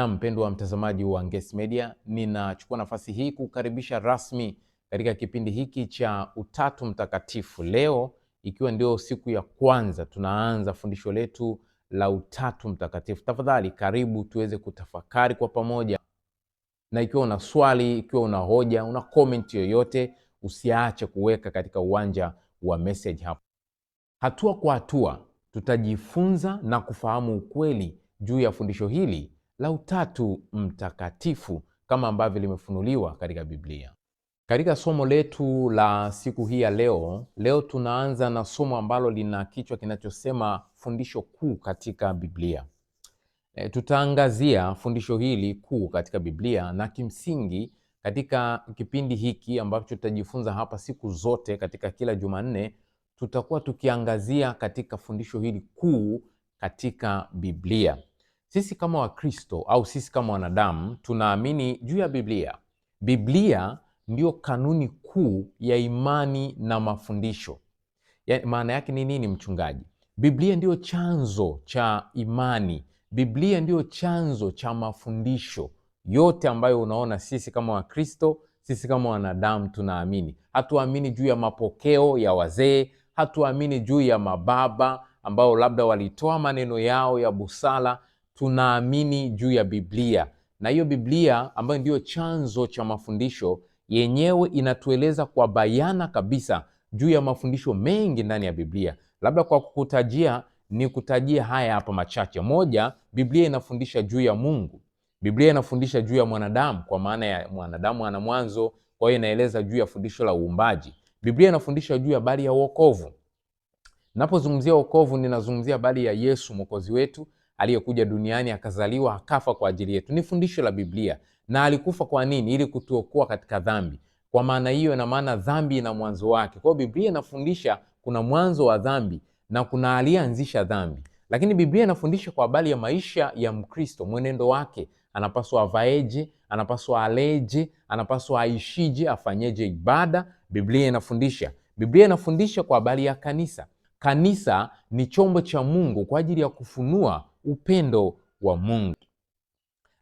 Na mpendwa mtazamaji wa Ngesi Media, ninachukua nafasi hii kukaribisha rasmi katika kipindi hiki cha Utatu Mtakatifu. Leo ikiwa ndio siku ya kwanza tunaanza fundisho letu la Utatu Mtakatifu. Tafadhali karibu tuweze kutafakari kwa pamoja. Na ikiwa una swali, ikiwa una hoja, una comment yoyote, usiache kuweka katika uwanja wa message hapo. Hatua kwa hatua tutajifunza na kufahamu ukweli juu ya fundisho hili la Utatu Mtakatifu kama ambavyo limefunuliwa katika Biblia. Katika somo letu la siku hii ya leo tunaanza na somo ambalo lina kichwa kinachosema fundisho kuu katika Biblia. Tutaangazia fundisho hili kuu katika Biblia, na kimsingi katika kipindi hiki ambacho tutajifunza hapa siku zote katika kila Jumanne, tutakuwa tukiangazia katika fundisho hili kuu katika Biblia. Sisi kama Wakristo au sisi kama wanadamu tunaamini juu ya Biblia. Biblia ndio kanuni kuu ya imani na mafundisho. Maana yake ni nini, mchungaji? Biblia ndio chanzo cha imani. Biblia ndio chanzo cha mafundisho yote ambayo unaona sisi kama Wakristo, sisi kama wanadamu tunaamini. Hatuamini juu ya mapokeo ya wazee, hatuamini juu ya mababa ambao labda walitoa maneno yao ya busara. Tunaamini juu ya Biblia, na hiyo Biblia ambayo ndio chanzo cha mafundisho yenyewe inatueleza kwa bayana kabisa juu ya mafundisho mengi ndani ya Biblia. Labda kwa kukutajia, ni kutajia haya hapa machache. Moja, Biblia inafundisha juu ya Mungu. Biblia inafundisha juu ya mwanadamu, kwa maana ya mwanadamu ana mwanzo, kwa hiyo inaeleza juu ya fundisho la uumbaji. Biblia inafundisha juu ya habari ya wokovu. Napozungumzia wokovu, ninazungumzia habari ya Yesu Mwokozi wetu aliyekuja duniani, akazaliwa, akafa kwa ajili yetu. Ni fundisho la Biblia. Na alikufa kwa nini? Ili kutuokoa katika dhambi. Kwa maana hiyo, ina maana dhambi ina mwanzo wake. Kwa hiyo Biblia inafundisha kuna mwanzo wa dhambi na kuna aliyeanzisha dhambi. Lakini Biblia inafundisha kwa habari ya maisha ya Mkristo, mwenendo wake. Anapaswa avaeje, anapaswa aleje, anapaswa aishije, afanyeje ibada. Biblia inafundisha. Biblia inafundisha kwa habari ya kanisa. Kanisa ni chombo cha Mungu kwa ajili ya kufunua upendo wa Mungu.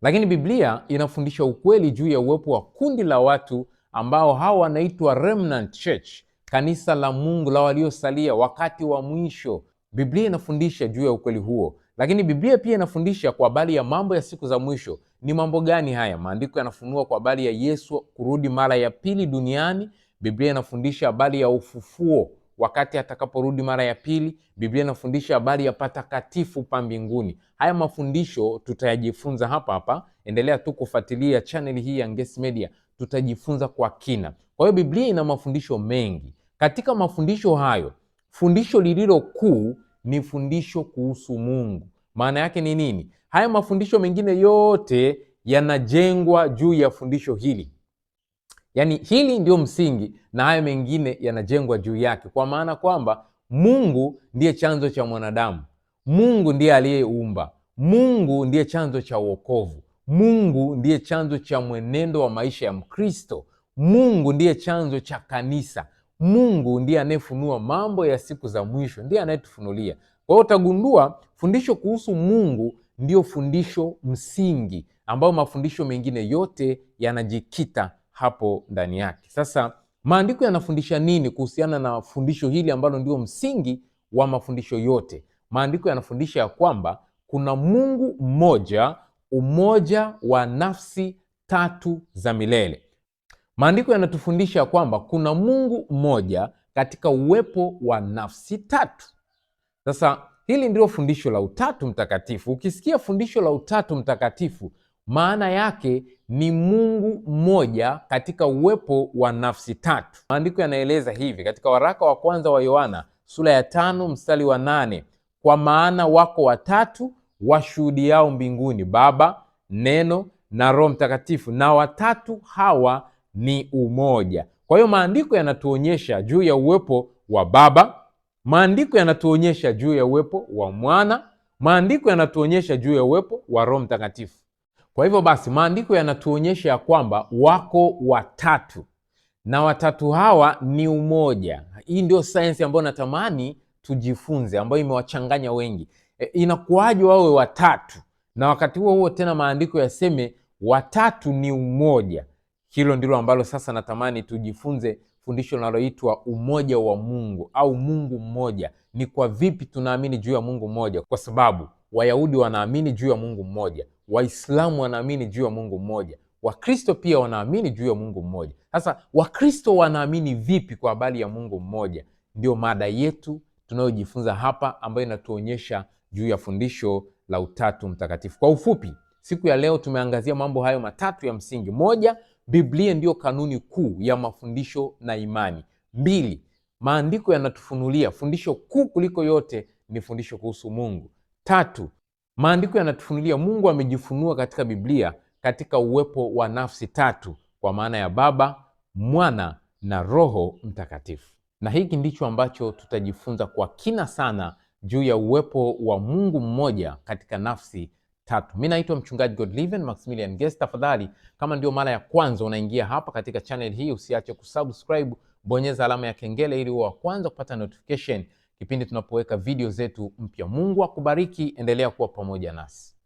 Lakini Biblia inafundisha ukweli juu ya uwepo wa kundi la watu ambao hawa wanaitwa remnant church, kanisa la Mungu la waliosalia wakati wa mwisho. Biblia inafundisha juu ya ukweli huo. Lakini Biblia pia inafundisha kwa habari ya mambo ya siku za mwisho. Ni mambo gani haya? Maandiko yanafunua kwa habari ya Yesu kurudi mara ya pili duniani. Biblia inafundisha habari ya ufufuo wakati atakaporudi mara ya pili. Biblia inafundisha habari ya patakatifu pa mbinguni. Haya mafundisho tutayajifunza hapa hapa. Endelea tu kufuatilia channel hii ya Ngesi Media, tutajifunza kwa kina. Kwa hiyo Biblia ina mafundisho mengi. Katika mafundisho hayo, fundisho lililo kuu ni fundisho kuhusu Mungu. Maana yake ni nini? Haya mafundisho mengine yote yanajengwa juu ya fundisho hili. Yaani hili ndio msingi na haya mengine yanajengwa juu yake, kwa maana kwamba Mungu ndiye chanzo cha mwanadamu. Mungu ndiye aliyeumba. Mungu ndiye chanzo cha wokovu. Mungu ndiye chanzo cha mwenendo wa maisha ya Mkristo. Mungu ndiye chanzo cha kanisa. Mungu ndiye anayefunua mambo ya siku za mwisho, ndiye anayetufunulia. Kwa hiyo utagundua fundisho kuhusu Mungu ndio fundisho msingi ambayo mafundisho mengine yote yanajikita hapo ndani yake. Sasa maandiko yanafundisha nini kuhusiana na fundisho hili ambalo ndio msingi wa mafundisho yote? Maandiko yanafundisha ya kwamba kuna Mungu mmoja, umoja wa nafsi tatu za milele. Maandiko yanatufundisha kwamba kuna Mungu mmoja katika uwepo wa nafsi tatu. Sasa hili ndilo fundisho la Utatu Mtakatifu. Ukisikia fundisho la Utatu Mtakatifu, maana yake ni Mungu mmoja katika uwepo wa nafsi tatu. Maandiko yanaeleza hivi katika waraka wa kwanza wa Yohana sura ya 5 mstari wa 8, kwa maana wako watatu washuhudiao mbinguni, Baba, Neno na Roho Mtakatifu, na watatu hawa ni umoja. Kwa hiyo maandiko yanatuonyesha juu ya uwepo wa Baba, maandiko yanatuonyesha juu ya uwepo wa Mwana, maandiko yanatuonyesha juu ya uwepo wa Roho Mtakatifu. Kwa hivyo basi maandiko yanatuonyesha ya kwamba wako watatu na watatu hawa ni umoja. Hii ndio sayansi ambayo natamani tujifunze, ambayo imewachanganya wengi. Inakuwaje wawe watatu na wakati huo huo tena maandiko yaseme watatu ni umoja. Hilo ndilo ambalo sasa natamani tujifunze, fundisho linaloitwa umoja wa Mungu au Mungu mmoja. Ni kwa vipi tunaamini juu ya Mungu mmoja? Kwa sababu Wayahudi wanaamini juu ya Mungu mmoja, Waislamu wanaamini juu ya Mungu mmoja, Wakristo pia wanaamini juu ya Mungu mmoja. Sasa Wakristo wanaamini vipi kwa habari ya Mungu mmoja? Ndio mada yetu tunayojifunza hapa, ambayo inatuonyesha juu ya fundisho la Utatu Mtakatifu. Kwa ufupi, siku ya leo tumeangazia mambo hayo matatu ya msingi. Moja, Biblia ndiyo kanuni kuu ya mafundisho na imani. Mbili, maandiko yanatufunulia fundisho kuu kuliko yote ni fundisho kuhusu Mungu. Tatu, maandiko yanatufunulia Mungu amejifunua katika Biblia katika uwepo wa nafsi tatu, kwa maana ya Baba, Mwana na Roho Mtakatifu. Na hiki ndicho ambacho tutajifunza kwa kina sana juu ya uwepo wa Mungu mmoja katika nafsi tatu. Mimi naitwa Mchungaji Godliven Maximilian Guest. Tafadhali, kama ndio mara ya kwanza unaingia hapa katika channel hii, usiache kusubscribe, bonyeza alama ya kengele ili uwe wa kwanza kupata notification kipindi tunapoweka video zetu mpya. Mungu akubariki, endelea kuwa pamoja nasi.